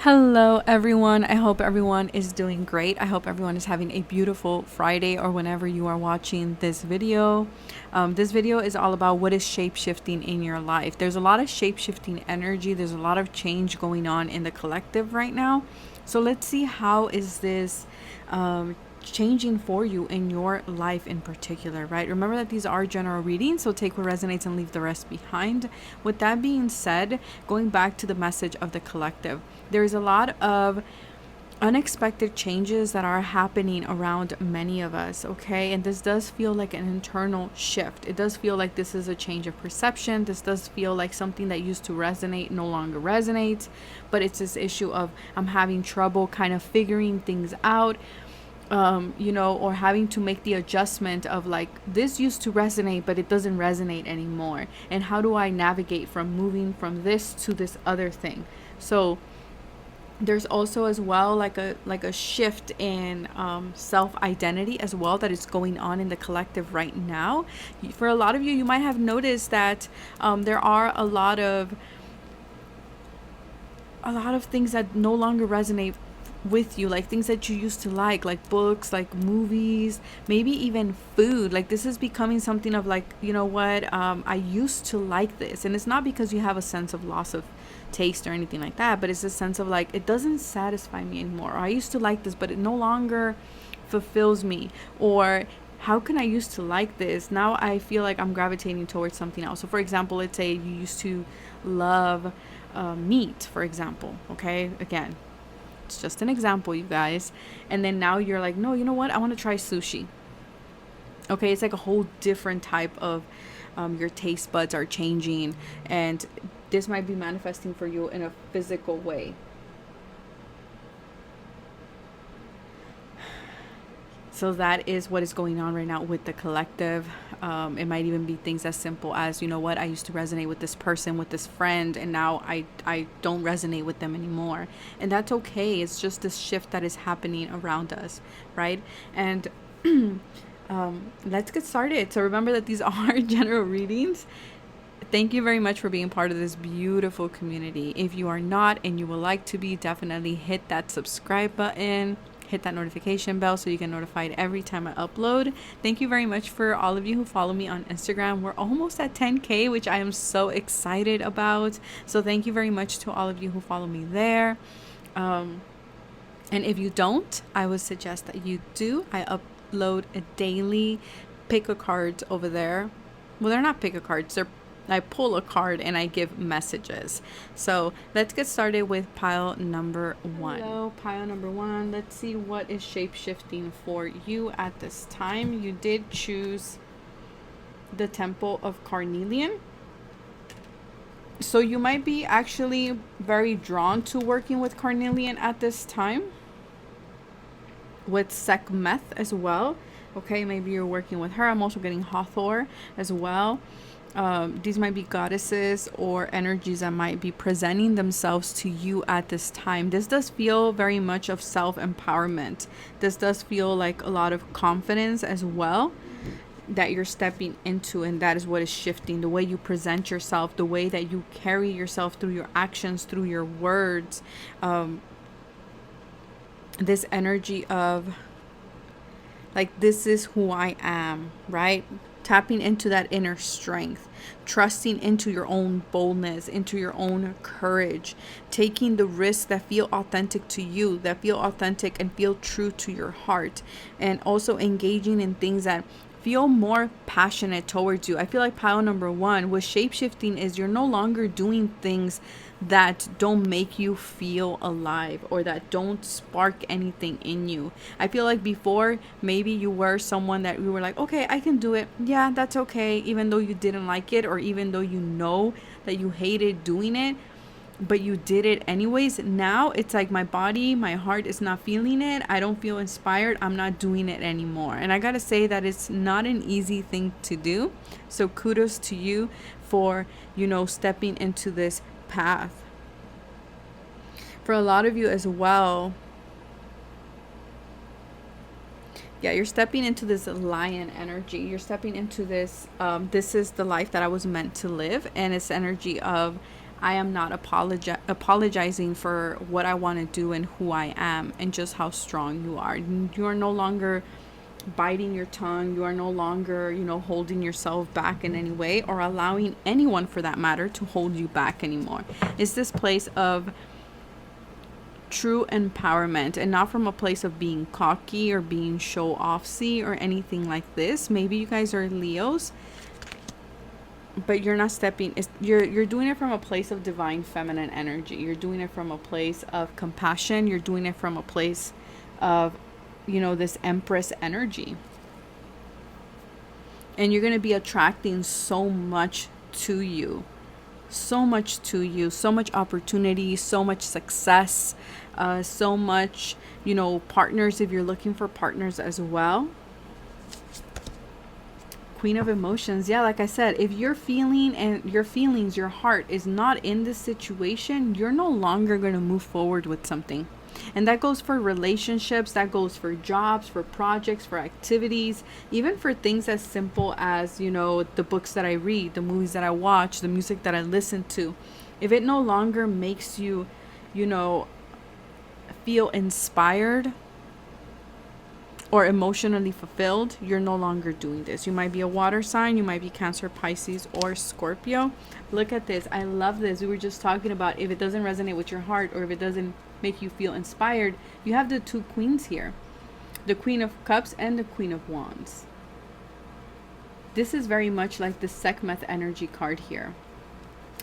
Hello, everyone. I hope everyone is doing great. I hope everyone is having a beautiful Friday or whenever you are watching this video. This video is all about what is shape-shifting in your life. There's a lot of shape-shifting energy. There's a lot of change going on in the collective right now. So let's see how is this changing for you in your life in particular, right? Remember that these are general readings, so take what resonates and leave the rest behind. With that being said, going back to the message of the collective, there's a lot of unexpected changes that are happening around many of us, okay? And this does feel like an internal shift. It does feel like this is a change of perception. This does feel like something that used to resonate no longer resonates, but it's this issue of I'm having trouble kind of figuring things out, or having to make the adjustment of like, this used to resonate, but it doesn't resonate anymore. And how do I navigate from moving from this to this other thing? So there's also as well like a shift in self-identity as well that is going on in the collective right now. For a lot of you, you might have noticed that there are a lot of things that no longer resonate with you, like things that you used to like books, like movies, maybe even food. Like this is becoming something of like, you know what, I used to like this, and it's not because you have a sense of loss of taste or anything like that, but it's a sense of like, it doesn't satisfy me anymore, or I used to like this but it no longer fulfills me, or how can I used to like this, now I feel like I'm gravitating towards something else. So for example, let's say you used to love meat, for example, okay, again, it's just an example, you guys. And then now you're like, no, you know what? I want to try sushi. Okay, it's like a whole different type of your taste buds are changing, and this might be manifesting for you in a physical way. So that is what is going on right now with the collective. It might even be things as simple as, you know what, I used to resonate with this person, with this friend, and now I don't resonate with them anymore. And that's okay. It's just this shift that is happening around us, right? And let's get started. So remember that these are general readings. Thank you very much for being part of this beautiful community. If you are not and you would like to be, definitely hit that subscribe button. Hit that notification bell so you get notified every time I upload. Thank you very much for all of you who follow me on Instagram. We're almost at 10K, which I am so excited about. So thank you very much to all of you who follow me there. And if you don't, I would suggest that you do. I upload a daily pick a cards over there. Well, they're not pick a cards. I pull a card and I give messages. So let's get started with pile number one. Hello, pile number one. Let's see what is shape-shifting for you at this time. You did choose the Temple of Carnelian. So you might be actually very drawn to working with Carnelian at this time. With Sekhmet as well. Okay, maybe you're working with her. I'm also getting Hathor as well. These might be goddesses or energies that might be presenting themselves to you at this time. This does feel very much of self-empowerment. This does feel like a lot of confidence as well that you're stepping into, and that is what is shifting. The way you present yourself, the way that you carry yourself through your actions, through your words. This energy of like, this is who I am, right? Tapping into that inner strength, trusting into your own boldness, into your own courage, taking the risks that feel authentic to you, that feel authentic and feel true to your heart, and also engaging in things that feel more passionate towards you. I feel like pile number one with shape-shifting is you're no longer doing things that don't make you feel alive or that don't spark anything in you. I feel like before, maybe you were someone that you were like, okay, I can do it. Yeah, that's okay. Even though you didn't like it, or even though you know that you hated doing it, but you did it anyways. Now it's like, my body, my heart is not feeling it. I don't feel inspired. I'm not doing it anymore. And I gotta say that it's not an easy thing to do. So kudos to you for, stepping into this path. For a lot of you as well, yeah, you're stepping into this lion energy. You're stepping into this, this is the life that I was meant to live. And it's energy of I am not apologizing for what I want to do and who I am and just how strong you are. You are no longer biting your tongue. You are no longer, holding yourself back in any way or allowing anyone for that matter to hold you back anymore. It's this place of true empowerment, and not from a place of being cocky or being show-offsy or anything like this. Maybe you guys are Leos, but you're not you're doing it from a place of divine feminine energy. You're doing it from a place of compassion. You're doing it from a place of, this Empress energy. And you're going to be attracting so much to you. So much to you. So much opportunity. So much success. So much, partners if you're looking for partners as well. Queen of Emotions. Yeah, like I said, if you're feeling and your feelings, your heart is not in this situation, you're no longer going to move forward with something. And that goes for relationships, that goes for jobs, for projects, for activities, even for things as simple as, the books that I read, the movies that I watch, the music that I listen to. If it no longer makes you, feel inspired or emotionally fulfilled, you're no longer doing this. You might be a water sign, you might be Cancer, Pisces, or Scorpio. Look at this. I love this. We were just talking about if it doesn't resonate with your heart or if it doesn't make you feel inspired. You have the two queens here, the Queen of Cups and the Queen of Wands. This is very much like the Sekhmet energy card here.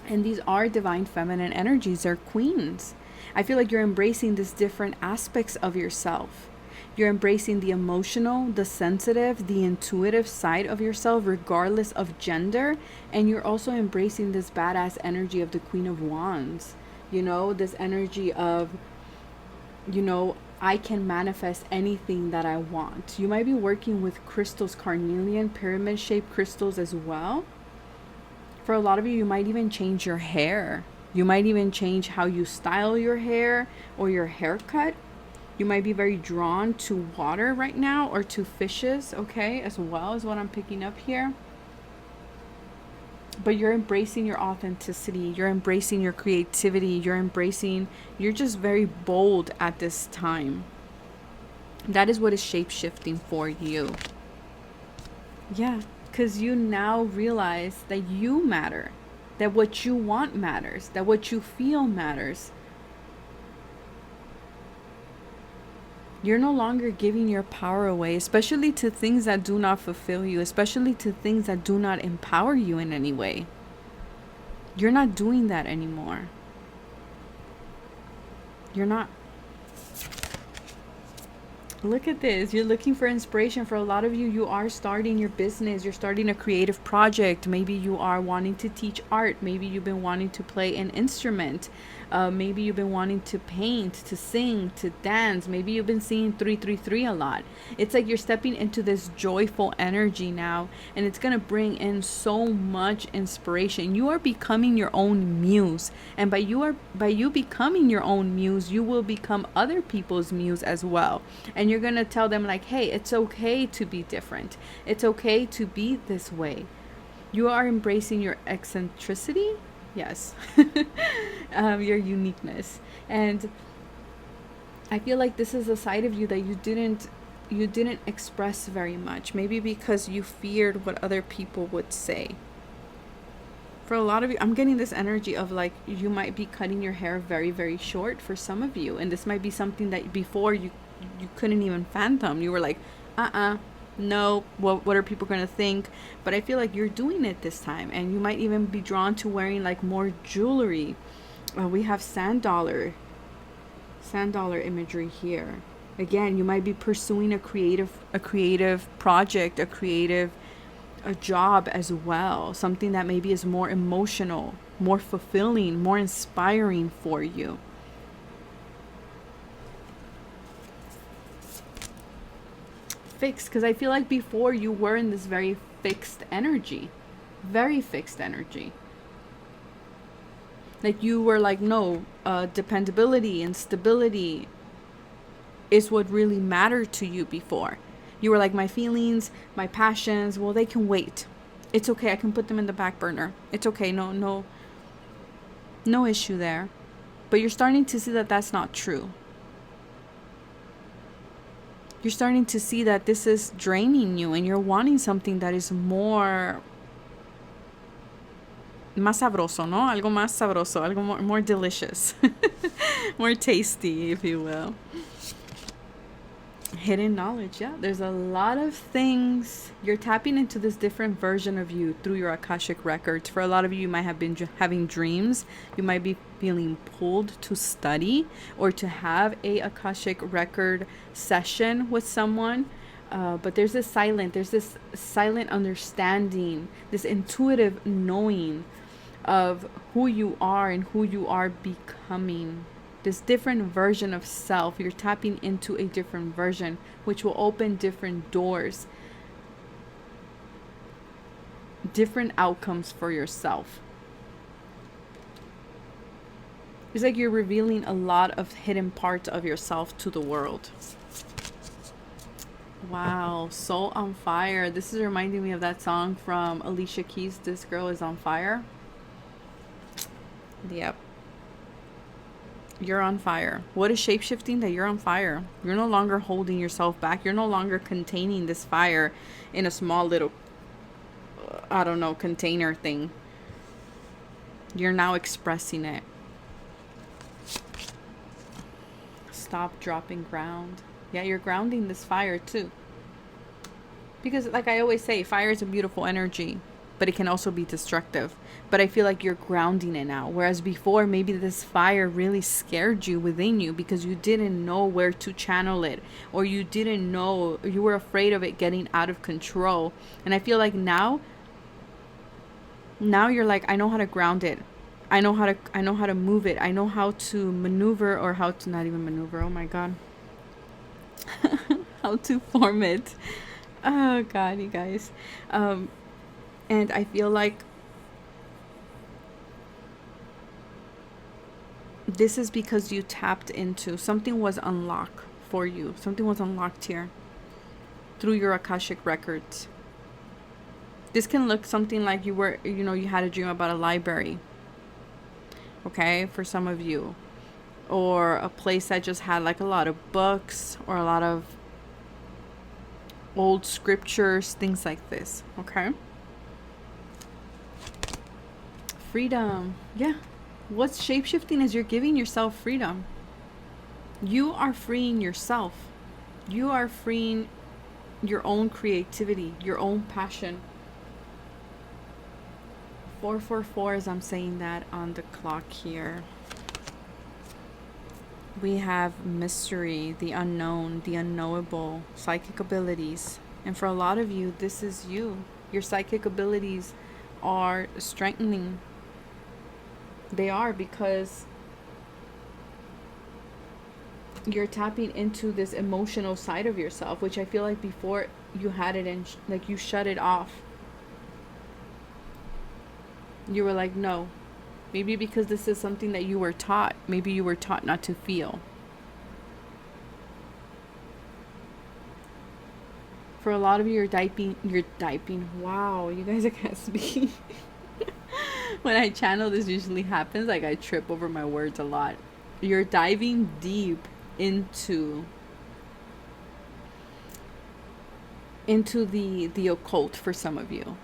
And these are divine feminine energies. They're queens. I feel like you're embracing these different aspects of yourself. You're embracing the emotional, the sensitive, the intuitive side of yourself, regardless of gender. And you're also embracing this badass energy of the Queen of Wands. This energy of, I can manifest anything that I want. You might be working with crystals, carnelian, pyramid-shaped crystals as well. For a lot of you, you might even change your hair. You might even change how you style your hair or your haircut. You might be very drawn to water right now or to fishes, okay, as well as what I'm picking up here. But you're embracing your authenticity. You're embracing your creativity. You're just very bold at this time. That is what is shape-shifting for you. Yeah, because you now realize that you matter. That what you want matters. That what you feel matters. You're no longer giving your power away, especially to things that do not fulfill you, especially to things that do not empower you in any way. You're not doing that anymore. You're not. Look at this. You're looking for inspiration. For a lot of you, you are starting your business. You're starting a creative project. Maybe you are wanting to teach art. Maybe you've been wanting to play an instrument. Maybe you've been wanting to paint, to sing, to dance. Maybe you've been seeing 333 a lot. It's like you're stepping into this joyful energy now, and it's going to bring in so much inspiration. You are becoming your own muse, and by you becoming your own muse, you will become other people's muse as well. And you're going to tell them like, hey, it's okay to be different. It's okay to be this way. You are embracing your eccentricity. Yes. Your uniqueness. And I feel like this is a side of you that you didn't express very much. Maybe because you feared what other people would say. For a lot of you, I'm getting this energy of like you might be cutting your hair very, very short for some of you. And this might be something that before you couldn't even fathom. You were like, no, what are people going to think? But I feel like you're doing it this time. And you might even be drawn to wearing like more jewelry. We have sand dollar imagery here. Again, you might be pursuing a creative project, a job as well. Something that maybe is more emotional, more fulfilling, more inspiring for you. Fixed, because I feel like before you were in this very fixed energy. Like you were like, no, dependability and stability is what really mattered to you before. You were like, my feelings, my passions, well, they can wait. It's okay. I can put them in the back burner. It's okay. No No issue there. But you're starting to see that that's not true. You're starting to see that this is draining you and you're wanting something that is more más sabroso, ¿no? Algo más sabroso, algo more delicious. More tasty, if you will. Hidden knowledge, yeah. There's a lot of things. You're tapping into this different version of you through your Akashic records. For a lot of you, you might have been having dreams. You might be feeling pulled to study or to have a Akashic record session with someone. But there's this silent understanding, this intuitive knowing of who you are and who you are becoming. This different version of self. You're tapping into a different version, which will open different doors, different outcomes for yourself. It's like you're revealing a lot of hidden parts of yourself to the world. Wow, so on fire. This is reminding me of that song from Alicia Keys, This Girl Is on Fire. Yep. You're on fire. What is shapeshifting? That you're on fire. You're no longer holding yourself back. You're no longer containing this fire in a small little, I don't know, container thing. You're now expressing it. Stop, dropping, ground. Yeah, you're grounding this fire too. Because like I always say, fire is a beautiful energy, but it can also be destructive. But I feel like you're grounding it now. Whereas before, maybe this fire really scared you within you because you didn't know where to channel it, or you didn't know, you were afraid of it getting out of control. And I feel like now you're like, I know how to ground it. I know how to move it. I know how to maneuver, or how to not even maneuver. Oh my God. How to form it. Oh God, you guys. And I feel like this is because you tapped into something, was unlocked for you. Something was unlocked here through your Akashic records. This can look something like you were, you had a dream about a library. Okay, for some of you. Or a place that just had like a lot of books or a lot of old scriptures, things like this. Okay. Freedom. Yeah. What's shapeshifting is you're giving yourself freedom. You are freeing yourself. You are freeing your own creativity, your own passion. 444, as I'm saying that on the clock here. We have mystery, the unknown, the unknowable, psychic abilities. And for a lot of you, this is you. Your psychic abilities are strengthening. They are, because you're tapping into this emotional side of yourself, which I feel like before you had it and like you shut it off. You were like, no. Maybe because this is something that you were taught. Maybe you were taught not to feel. For a lot of you, you're typing. Wow, you guys, I can't speak. When I channel, this usually happens. Like I trip over my words a lot. You're diving deep into the occult for some of you.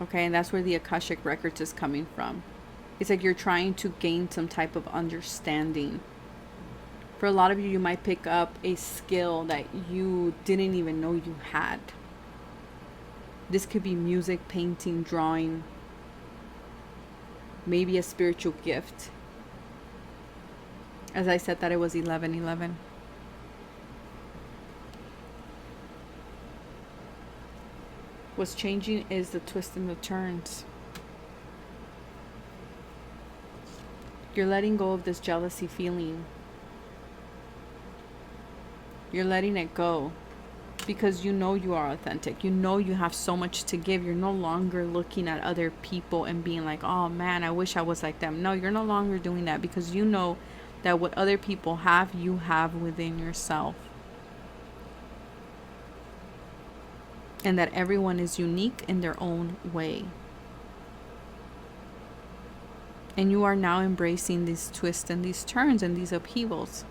Okay, and that's where the Akashic records is coming from. It's like you're trying to gain some type of understanding. For a lot of you, you might pick up a skill that you didn't even know you had. This could be music, painting, drawing, maybe a spiritual gift. As I said that it was 11:11. What's changing is the twists and the turns. You're letting go of this jealousy feeling. You're letting it go because you know you are authentic. You know you have so much to give. You're no longer looking at other people and being like, oh man, I wish I was like them. No, you're no longer doing that, because you know that what other people have, you have within yourself. And that everyone is unique in their own way. And you are now embracing these twists and these turns and these upheavals.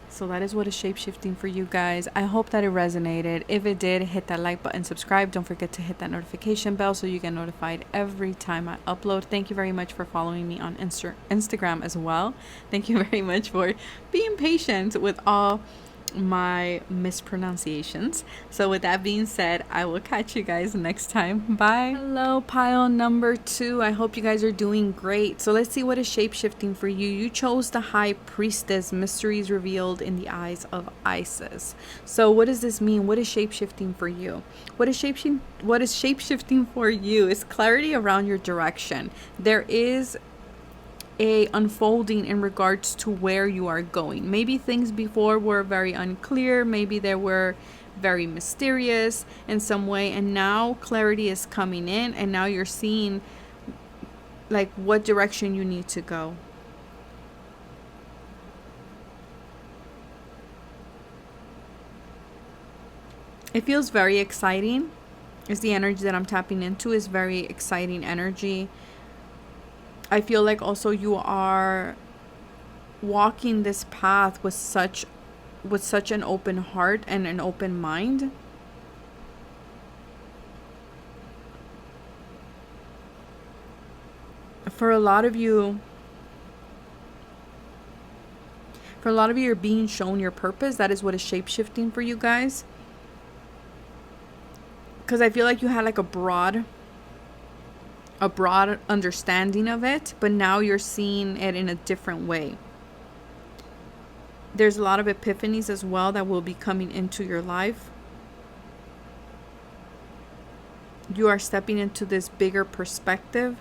So that is what is shape-shifting for you guys. I hope that it resonated. If it did, hit that like button, subscribe. Don't forget to hit that notification bell so you get notified every time I upload. Thank you very much for following me on Instagram as well. Thank you very much for being patient with all my mispronunciations. So with that being said, I will catch you guys next time. Bye. Hello, pile number 2. I hope you guys are doing great. So let's see what is shape-shifting for you. You chose the High Priestess, mysteries revealed in the eyes of Isis. So what does this mean? What is shape-shifting for you? What is shape-shifting for you is clarity around your direction. There is a unfolding in regards to where you are going. Maybe things before were very unclear, maybe they were very mysterious in some way, and now clarity is coming in, and now you're seeing like what direction you need to go. It feels very exciting. Is the energy that I'm tapping into is very exciting energy. I feel like also you are walking this path with such an open heart and an open mind. For a lot of you, you're being shown your purpose. That is what is shape-shifting for you guys. Because I feel like you had like a broad understanding of it, but now you're seeing it in a different way. There's a lot of epiphanies as well that will be coming into your life. You are stepping into this bigger perspective.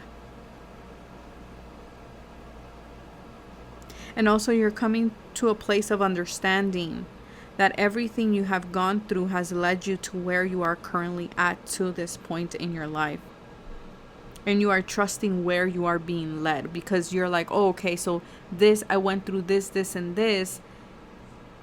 And also you're coming to a place of understanding that everything you have gone through has led you to where you are currently at to this point in your life. And you are trusting where you are being led, because you're like, oh, okay, so this, I went through this, and this.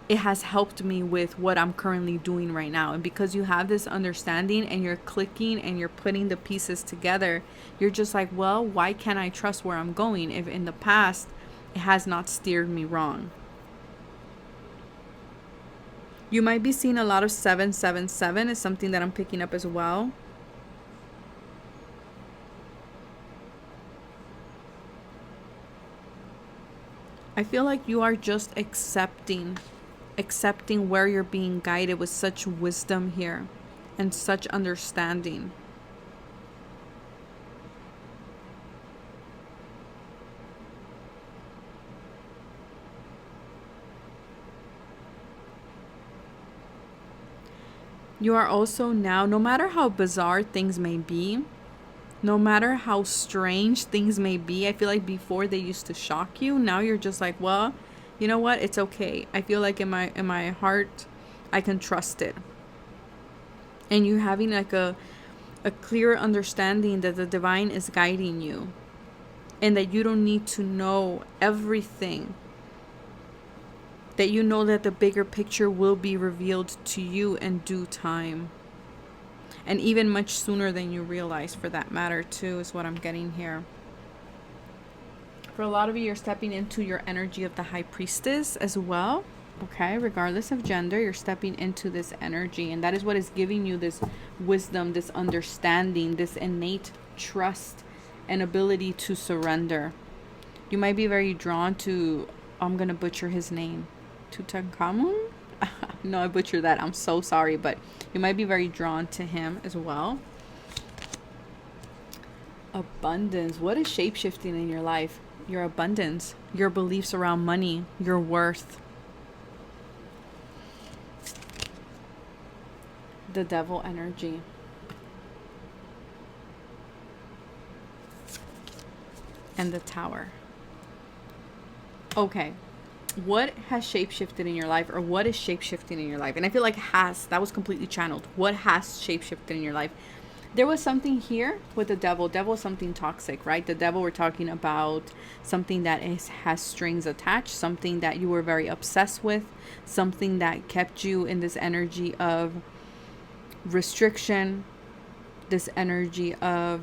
It has helped me with what I'm currently doing right now. And because you have this understanding and you're clicking and you're putting the pieces together, you're just like, well, why can't I trust where I'm going if in the past it has not steered me wrong? You might be seeing a lot of 777 is something that I'm picking up as well. I feel like you are just accepting where you're being guided with such wisdom here and such understanding. You are also now, no matter how bizarre things may be, no matter how strange things may be, I feel like before they used to shock you. Now you're just like, well, you know what? It's okay. I feel like in my heart, I can trust it. And you having like a clear understanding that the divine is guiding you, and that you don't need to know everything. That you know that the bigger picture will be revealed to you in due time. And even much sooner than you realize, for that matter, too, is what I'm getting here. For a lot of you, you're stepping into your energy of the High Priestess as well. Okay, regardless of gender, you're stepping into this energy. And that is what is giving you this wisdom, this understanding, this innate trust and ability to surrender. You might be very drawn to, I'm going to butcher his name, Tutankhamun? No, I butchered that. I'm so sorry, but you might be very drawn to him as well. Abundance. What is shape-shifting in your life? Your abundance, your beliefs around money, your worth. The Devil energy. And the Tower. Okay. What has shape-shifted in your life, or what is shape-shifting in your life? And I feel like that was completely channeled. What has shape-shifted in your life? There was something here with the devil. Devil is something toxic, right? The devil, we're talking about something that has strings attached, something that you were very obsessed with, something that kept you in this energy of restriction, this energy of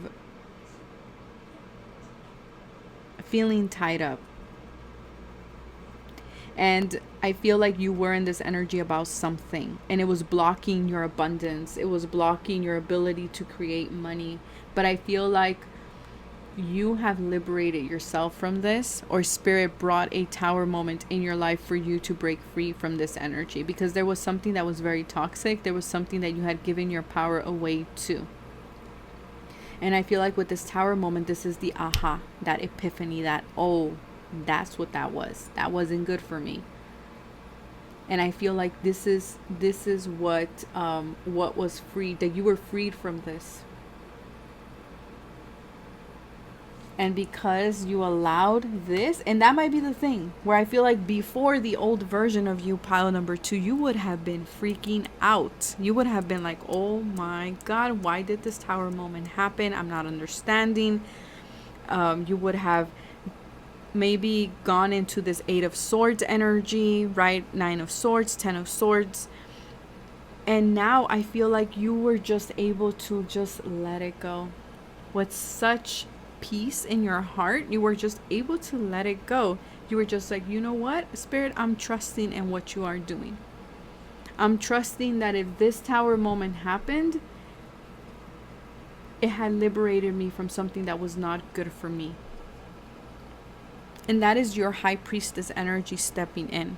feeling tied up. And I feel like you were in this energy about something, and it was blocking your abundance. It was blocking your ability to create money. But I feel like you have liberated yourself from this, or spirit brought a tower moment in your life for you to break free from this energy, because there was something that was very toxic. There was something that you had given your power away to. And I feel like with this tower moment, this is the aha, that epiphany, that, oh, that's what that was. That wasn't good for me. And I feel like this is what was freed, that you were freed from this. And because you allowed this, and that might be the thing where I feel like before, the old version of you, pile number 2, you would have been freaking out. You would have been like, oh my God, why did this tower moment happen? I'm not understanding. You would have maybe gone into this 8 of Swords energy, right? 9 of Swords, 10 of Swords. And now I feel like you were just able to just let it go. With such peace in your heart, you were just able to let it go. You were just like, you know what, Spirit, I'm trusting in what you are doing. I'm trusting that if this tower moment happened, it had liberated me from something that was not good for me. And that is your high priestess energy stepping in,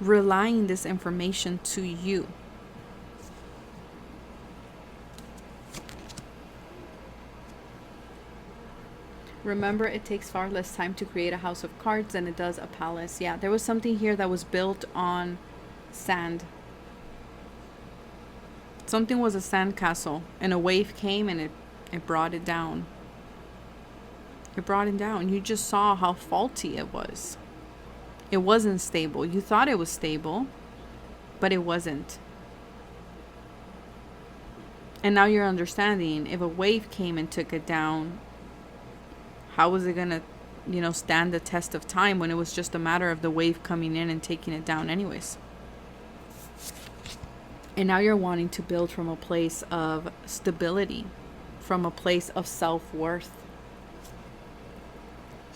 relaying this information to you. Remember, it takes far less time to create a house of cards than it does a palace. Yeah, there was something here that was built on sand. Something was a sand castle, and a wave came and it brought it down. It brought it down. You just saw how faulty it was. It wasn't stable. You thought it was stable, but it wasn't. And now you're understanding, if a wave came and took it down, how was it gonna, stand the test of time when it was just a matter of the wave coming in and taking it down anyways? And now you're wanting to build from a place of stability, from a place of self-worth.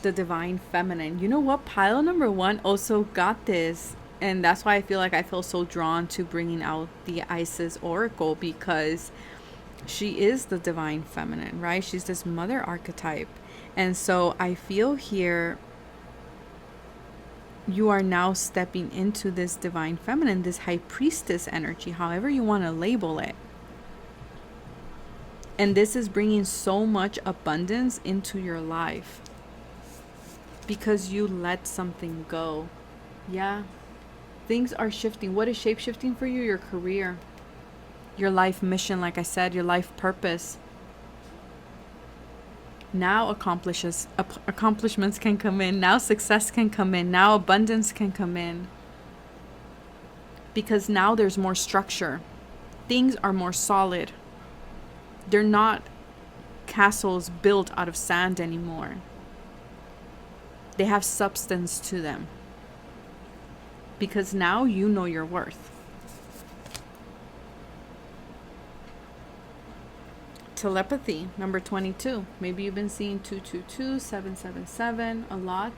The divine feminine. You know what? Pile number 1 also got this. And that's why I feel like I feel so drawn to bringing out the Isis Oracle, because she is the divine feminine, right? She's this mother archetype. And so I feel here you are now stepping into this divine feminine, this high priestess energy, however you want to label it. And this is bringing so much abundance into your life because you let something go. Yeah. Things are shifting. What is shape-shifting for you? Your career, your life mission, like I said, your life purpose. Now accomplishments can come in. Now success can come in. Now abundance can come in. Because now there's more structure. Things are more solid. They're not castles built out of sand anymore. They have substance to them. Because now you know your worth. Telepathy, number 22. Maybe you've been seeing 222, 777 a lot.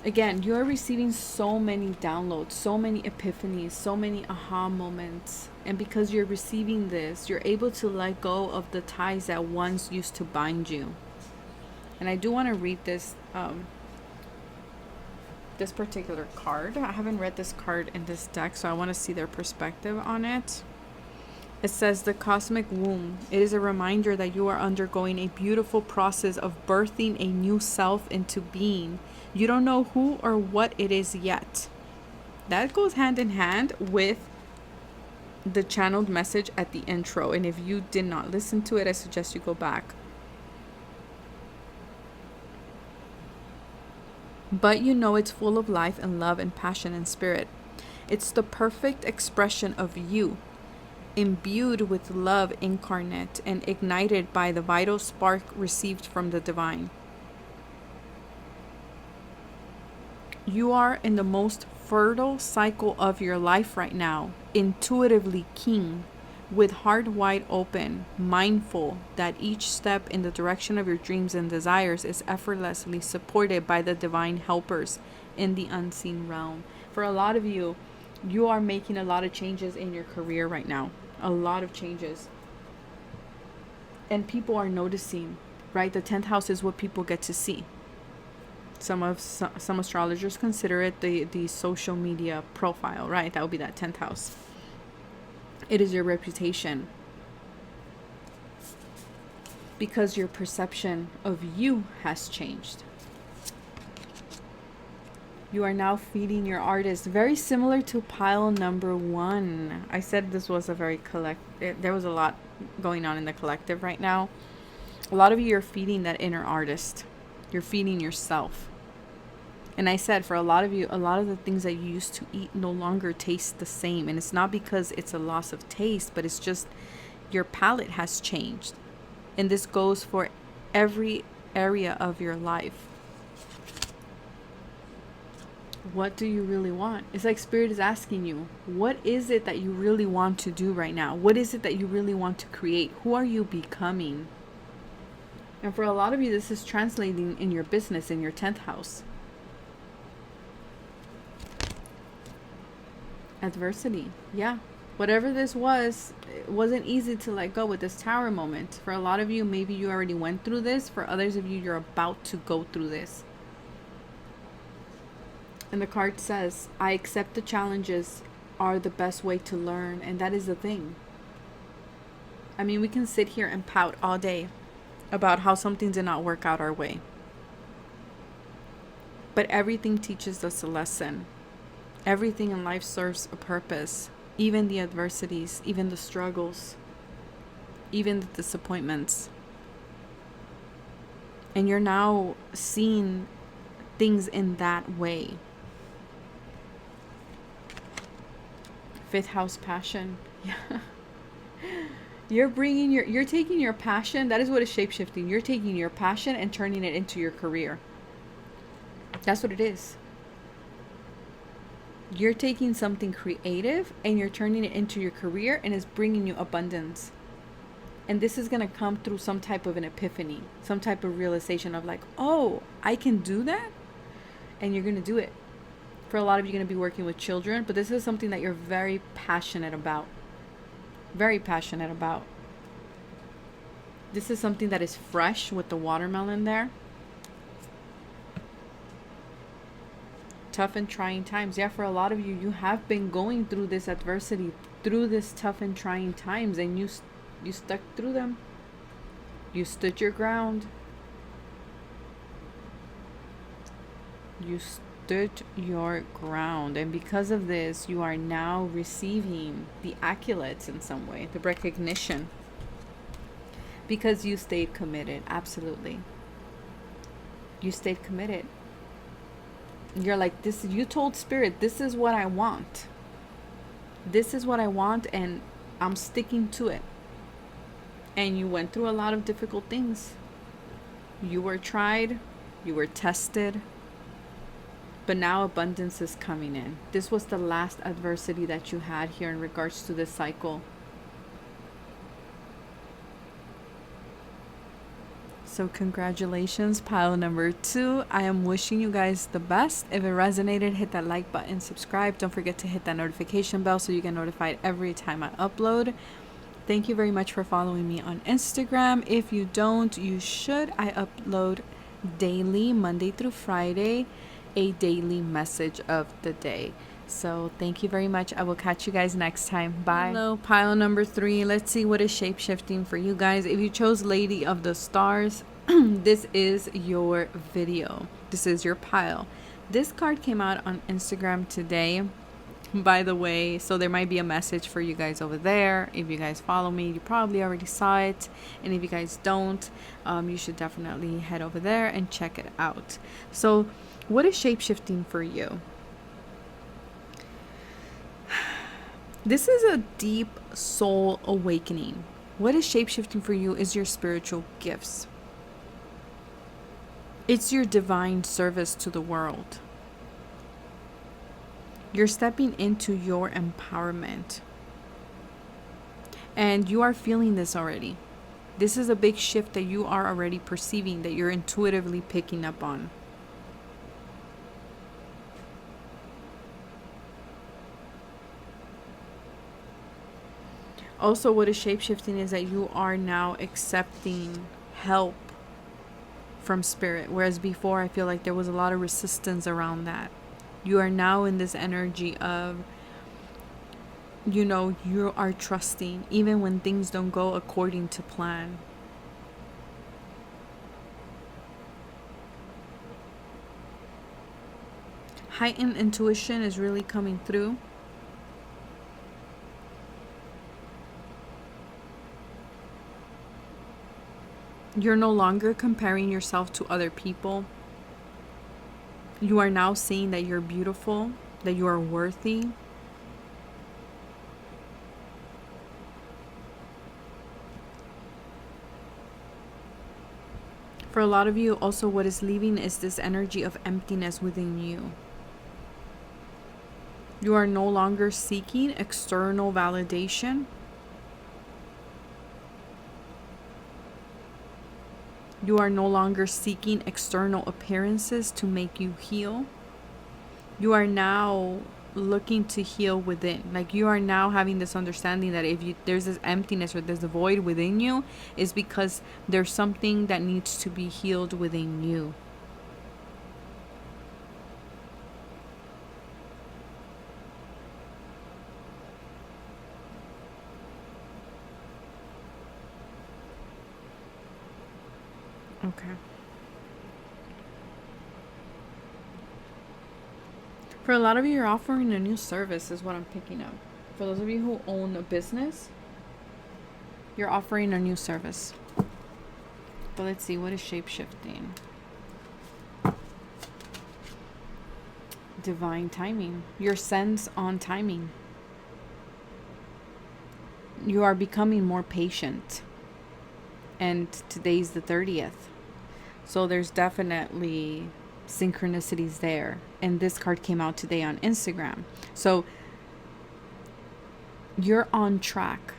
Again, you are receiving so many downloads, so many epiphanies, so many aha moments. And because you're receiving this, you're able to let go of the ties that once used to bind you. And I do want to read this this particular card. I haven't read this card in this deck, so I want to see their perspective on it. It says, the cosmic womb. It is a reminder that you are undergoing a beautiful process of birthing a new self into being. You don't know who or what it is yet. That goes hand in hand with the channeled message at the intro. And if you did not listen to it, I suggest you go back. But you know it's full of life and love and passion and spirit. It's the perfect expression of you, imbued with love incarnate and ignited by the vital spark received from the divine. You are in the most fertile cycle of your life right now. intuitively keen, with heart wide open, mindful that each step in the direction of your dreams and desires is effortlessly supported by the divine helpers in the unseen realm. For a lot of you, you are making a lot of changes in your career right now. A lot of changes. And people are noticing, right? The 10th house is what people get to see. Some astrologers consider it the social media profile, right? That would be that 10th house. It is your reputation, because your perception of you has changed. You are now feeding your artist, very similar to pile number 1. I said this was a very there was a lot going on in the collective right now. A lot of you are feeding that inner artist. You're feeding yourself. And I said, for a lot of you, a lot of the things that you used to eat no longer taste the same. And it's not because it's a loss of taste, but it's just your palate has changed. And this goes for every area of your life. What do you really want? It's like Spirit is asking you, what is it that you really want to do right now? What is it that you really want to create? Who are you becoming? And for a lot of you, this is translating in your business, in your 10th house. Adversity. Yeah. Whatever this was, it wasn't easy to let go with this Tower moment. For a lot of you, maybe you already went through this. For others of you, you're about to go through this. And the card says, I accept the challenges are the best way to learn. And that is the thing. I mean, we can sit here and pout all day about how something did not work out our way. But everything teaches us a lesson. Everything in life serves a purpose. Even the adversities, even the struggles, even the disappointments. And you're now seeing things in that way. 5th house passion. Yeah. You're taking your passion. That is what is shapeshifting. You're taking your passion and turning it into your career. That's what it is. You're taking something creative and you're turning it into your career, and it's bringing you abundance. And this is going to come through some type of an epiphany, some type of realization of like, oh, I can do that. And you're going to do it. For a lot of you, you're going to be working with children, but this is something that you're very passionate about. Very passionate about. This is something that is fresh with the watermelon there. Tough and trying times. Yeah, for a lot of you, you have been going through this adversity, through this tough and trying times, and you stuck through them. You stood your ground. You stood your ground, and because of this, you are now receiving the accolades in some way, the recognition, because you stayed committed. Absolutely, you stayed committed. You're like, this, you told Spirit, this is what I want. This is what I want, and I'm sticking to it. And you went through a lot of difficult things. You were tried, you were tested, but now abundance is coming in. This was the last adversity that you had here in regards to this cycle. So congratulations, pile number 2. I am wishing you guys the best. If it resonated, hit that like button, subscribe. Don't forget to hit that notification bell so you get notified every time I upload. Thank you very much for following me on Instagram. If you don't, you should. I upload daily, Monday through Friday, a daily message of the day. So thank you very much. I will catch you guys next time. Bye. Hello, pile number 3. Let's see what is shape-shifting for you guys. If you chose Lady of the Stars, this is your video. This is your pile. This card came out on Instagram today, by the way, so there might be a message for you guys over there. If you guys follow me, you probably already saw it, and if you guys don't, you should definitely head over there and check it out. So what is shape-shifting for you? This is a deep soul awakening. What is shape-shifting for you is your spiritual gifts. It's your divine service to the world. You're stepping into your empowerment. And you are feeling this already. This is a big shift that you are already perceiving, that you're intuitively picking up on. Also, what is shapeshifting is that you are now accepting help from spirit, whereas before I feel like there was a lot of resistance around that. You are now in this energy of, you are trusting even when things don't go according to plan. Heightened intuition is really coming through. You're no longer comparing yourself to other people. You are now seeing that you're beautiful, that you are worthy. For a lot of you, also what is leaving is this energy of emptiness within you. You are no longer seeking external validation. You are no longer seeking external appearances to make you heal. You are now looking to heal within. Like, you are now having this understanding that if there's this emptiness or there's a void within you, is because there's something that needs to be healed within you. Okay. For a lot of you, you're offering a new service is what I'm picking up. For those of you who own a business, you're offering a new service. But let's see, what is shape-shifting? Divine timing. Your sense on timing. You are becoming more patient. And today's the 30th. So there's definitely synchronicities there. And this card came out today on Instagram. So you're on track.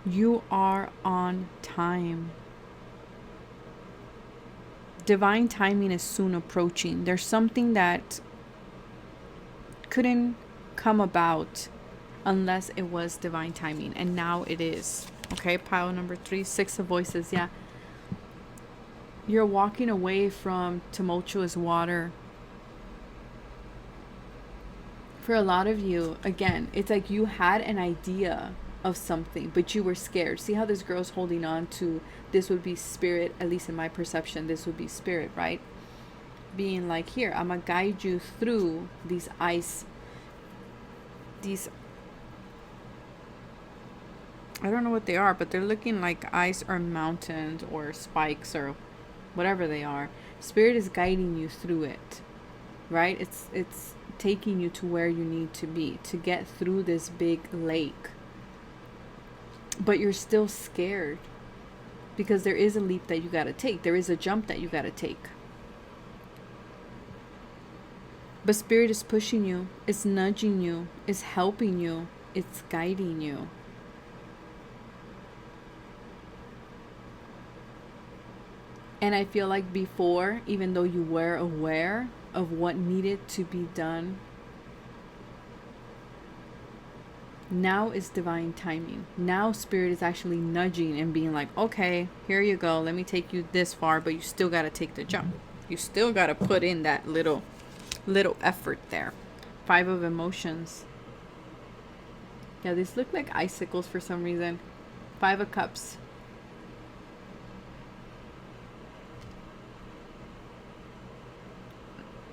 You are on time. Divine timing is soon approaching. There's something that couldn't come about unless it was divine timing. And now it is. Okay, pile number 3, 6 of voices. Yeah. You're walking away from tumultuous water. For a lot of you, again, it's like you had an idea of something, but you were scared. See how this girl's holding on to, this would be spirit, at least in my perception, this would be spirit, right? Being like, here, I'm going to guide you through these ice, these, I don't know what they are, but they're looking like ice or mountains or spikes or whatever they are. Spirit is guiding you through it, right? It's taking you to where you need to be to get through this big lake. But you're still scared because there is a leap that you got to take. There is a jump that you got to take. But spirit is pushing you, it's nudging you, it's helping you, it's guiding you. And I feel like before, even though you were aware of what needed to be done, now is divine timing. Now spirit is actually nudging and being like, okay, here you go. Let me take you this far, but you still got to take the jump. You still got to put in that little effort there. 5 of emotions. Yeah, these look like icicles for some reason. 5 of cups.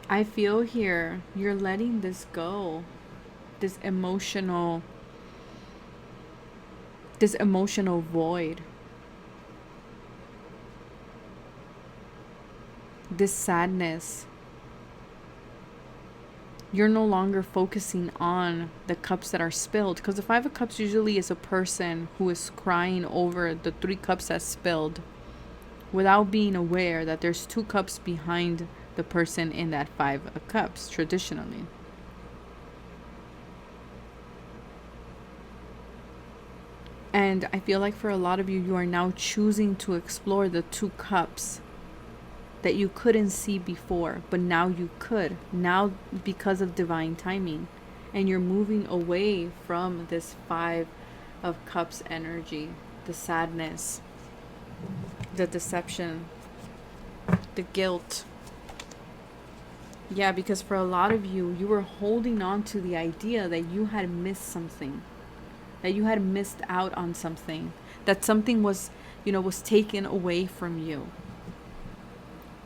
I feel here you're letting this go. This emotional void. This sadness. You're no longer focusing on the cups that are spilled, because the 5 of cups usually is a person who is crying over the 3 cups that spilled without being aware that there's 2 cups behind the person in that 5 of cups traditionally. And I feel like for a lot of you, you are now choosing to explore the 2 cups that you couldn't see before, but now you could. Now, because of divine timing. And you're moving away from this 5 of Cups energy, the sadness, the deception, the guilt. Yeah, because for a lot of you, you were holding on to the idea that you had missed something, that you had missed out on something, that something was, was taken away from you.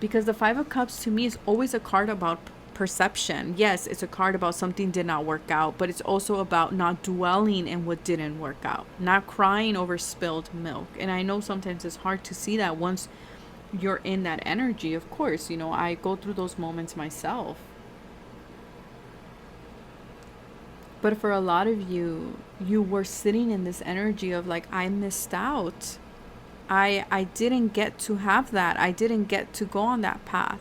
Because the 5 of Cups to me is always a card about perception. Yes, it's a card about something did not work out, but it's also about not dwelling in what didn't work out, not crying over spilled milk. And I know sometimes it's hard to see that once you're in that energy. Of course, I go through those moments myself. But for a lot of you, you were sitting in this energy of like, I missed out. I didn't get to have that. I didn't get to go on that path.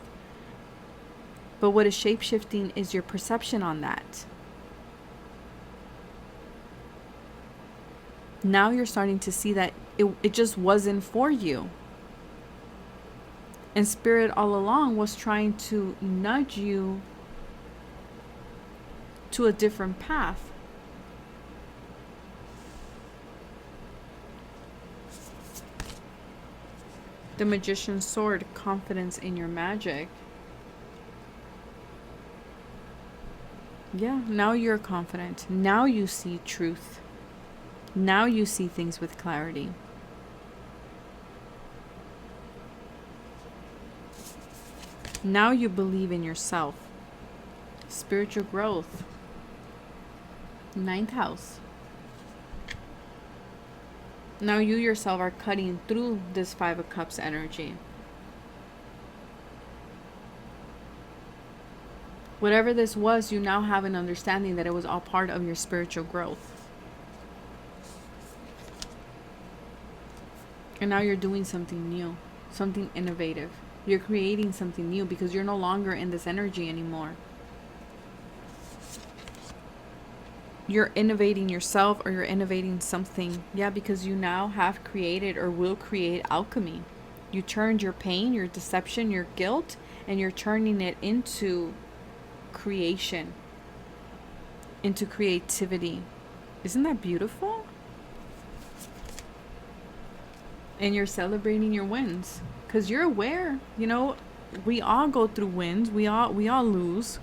But what is shapeshifting is your perception on that. Now you're starting to see that it just wasn't for you. And Spirit all along was trying to nudge you to a different path. The Magician's Sword, confidence in your magic. Yeah, now you're confident. Now you see truth. Now you see things with clarity. Now you believe in yourself. Spiritual growth. 9th house. Now you yourself are cutting through this 5 of Cups energy. Whatever this was, you now have an understanding that it was all part of your spiritual growth. And now you're doing something new, something innovative. You're creating something new because you're no longer in this energy anymore. You're innovating yourself, or you're innovating something. Yeah, because you now have created or will create alchemy. You turned your pain, your deception, your guilt, and you're turning it into creation, into creativity. Isn't that beautiful? And you're celebrating your wins because you're aware. We all go through wins. We all lose.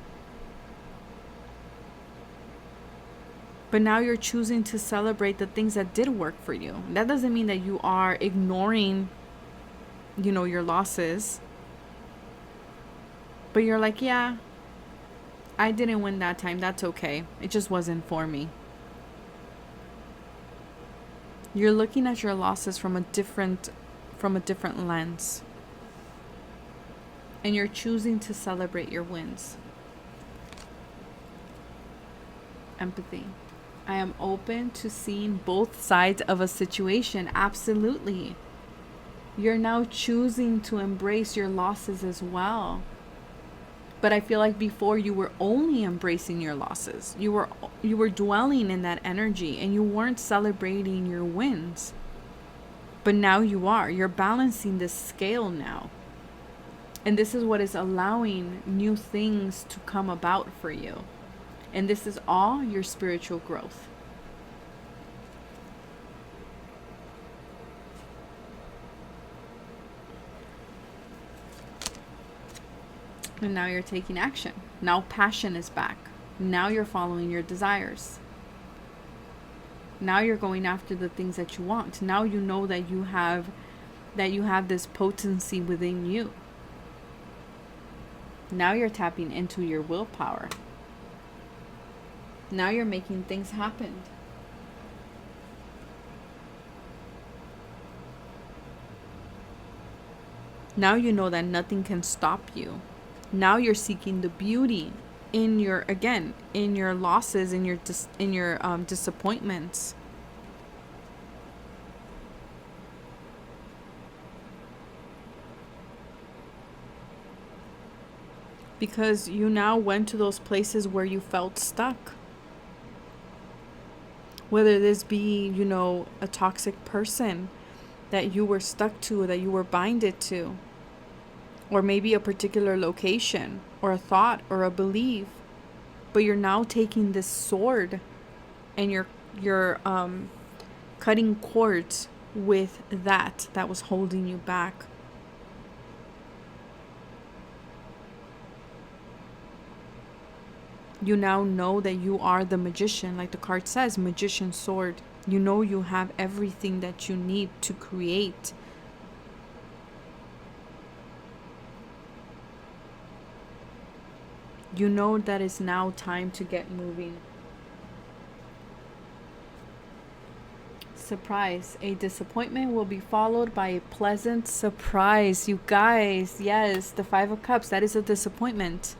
But now you're choosing to celebrate the things that did work for you. That doesn't mean that you are ignoring, your losses. But you're like, yeah, I didn't win that time. That's okay. It just wasn't for me. You're looking at your losses from a different lens. And you're choosing to celebrate your wins. Empathy. I am open to seeing both sides of a situation. Absolutely. You're now choosing to embrace your losses as well. But I feel like before you were only embracing your losses. You were dwelling in that energy and you weren't celebrating your wins. But now you are. You're balancing this scale now. And this is what is allowing new things to come about for you. And this is all your spiritual growth. And now you're taking action. Now passion is back. Now you're following your desires. Now you're going after the things that you want. Now you know that you have this potency within you. Now you're tapping into your willpower. Now you're making things happen. Now you know that nothing can stop you. Now you're seeking the beauty in your losses, in your disappointments. Because you now went to those places where you felt stuck. Whether this be, you know, a toxic person that you were stuck to or that you were binded to, or maybe a particular location or a thought or a belief, but you're now taking this sword and you're cutting cords with that was holding you back. You now know that you are the magician, like the card says, magician's sword. You know you have everything that you need to create. You know that it's now time to get moving. Surprise. A disappointment will be followed by a pleasant surprise. You guys, yes, the Five of Cups, that is a disappointment.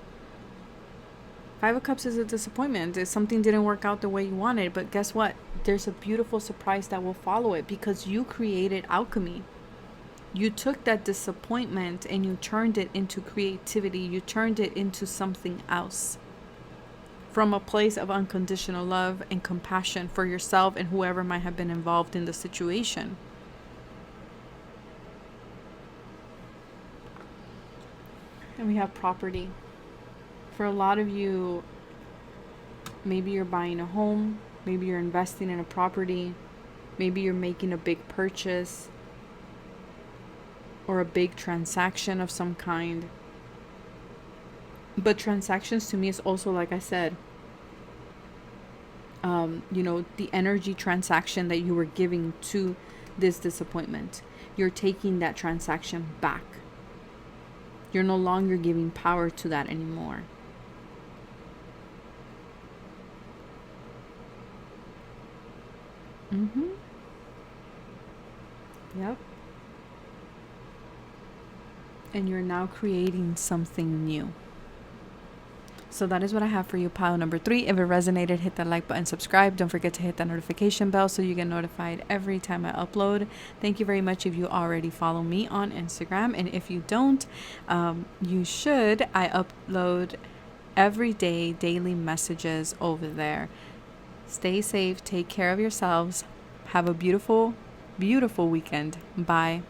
Five of Cups is a disappointment. If something didn't work out the way you wanted, but guess what? There's a beautiful surprise that will follow it because you created alchemy. You took that disappointment and you turned it into creativity. You turned it into something else. From a place of unconditional love and compassion for yourself and whoever might have been involved in the situation. And we have property. For a lot of you, maybe you're buying a home, maybe you're investing in a property, maybe you're making a big purchase or a big transaction of some kind. But transactions to me is also, like I said, you know, the energy transaction that you were giving to this disappointment. You're taking that transaction back. You're no longer giving power to that anymore. Yep. And you're now creating something new. So that is what I have for you, pile number 3. If it resonated, hit that like button, subscribe. Don't forget to hit that notification bell so you get notified every time I upload. Thank you very much if you already follow me on Instagram. And if you don't, you should. I upload every day, daily messages over there. Stay safe. Take care of yourselves. Have a beautiful, beautiful weekend. Bye.